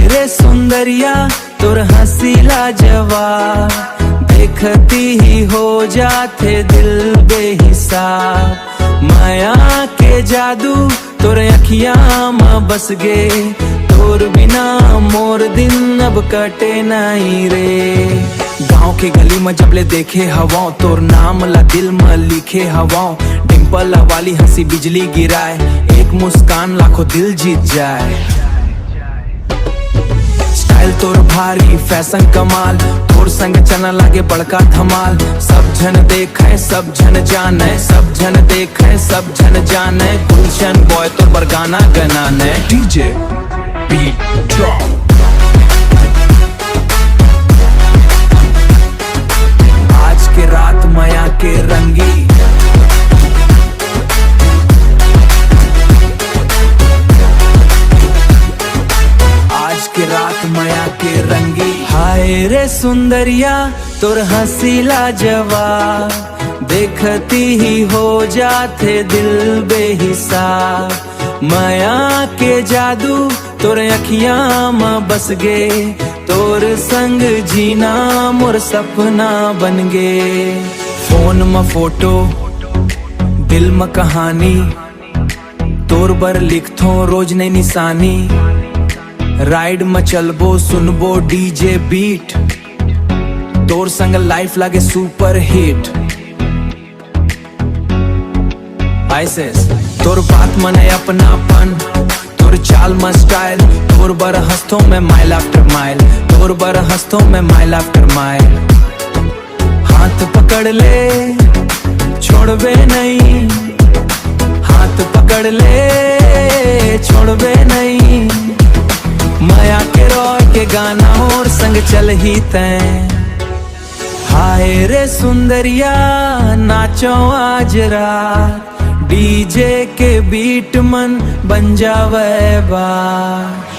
रे सुंदरिया तोर हंसी लाजवाब, देखती ही हो जाते दिल बेहिसाब। माया के जादू तोर अखियां में बस गे, तोर बिना मोर दिन अब कटे नहीं रे। गाँव के गली में जबले देखे हवाओं, तोर नाम ला दिल में लिखे हवाओं। डिम्पल वाली हंसी बिजली गिराए, एक मुस्कान लाखों दिल जीत जाए। स्टाइल तोर भारी फैशन कमाल, तोर संग चलना लागे बड़का धमाल। सब जन देखे सब जन जाने, सब जन देखे सब जन जाने। गुलशन बॉय तोर पर गाना गनाने। DJ beat drop. आज के रात माया के रंगी, आज के रात माया के रंगी। हाय रे सुंदरिया तोर हंसी लाजवाब, देखती ही हो जाते दिल बेहिसाब। माया के जादू तोर अखियां में बस गे, तोर संग जीना मोर सपना बन गे। फोन में फोटो दिल में कहानी, तोर बर लिखथो रोज नई निशानी। राइड में चलबो सुनबो डीजे बीट, तोर संग लाइफ लागे सुपर हिट। ऐसे तोर बात मने अपनापन, तोर चाल में स्टाइल। तोर बर हंसतो में माइल आफ्टर माइल, तोर बर हंसतो में माइल आफ्टर माइल। हाथ पकड़ ले छोड़बे नहीं, हाथ पकड़ ले छोड़बे नहीं। माया के रॉय के गाना और संग चल ही तैं। हाय रे सुंदरिया नाचो आज रात, डीजे के बीट मन बन जावे बार।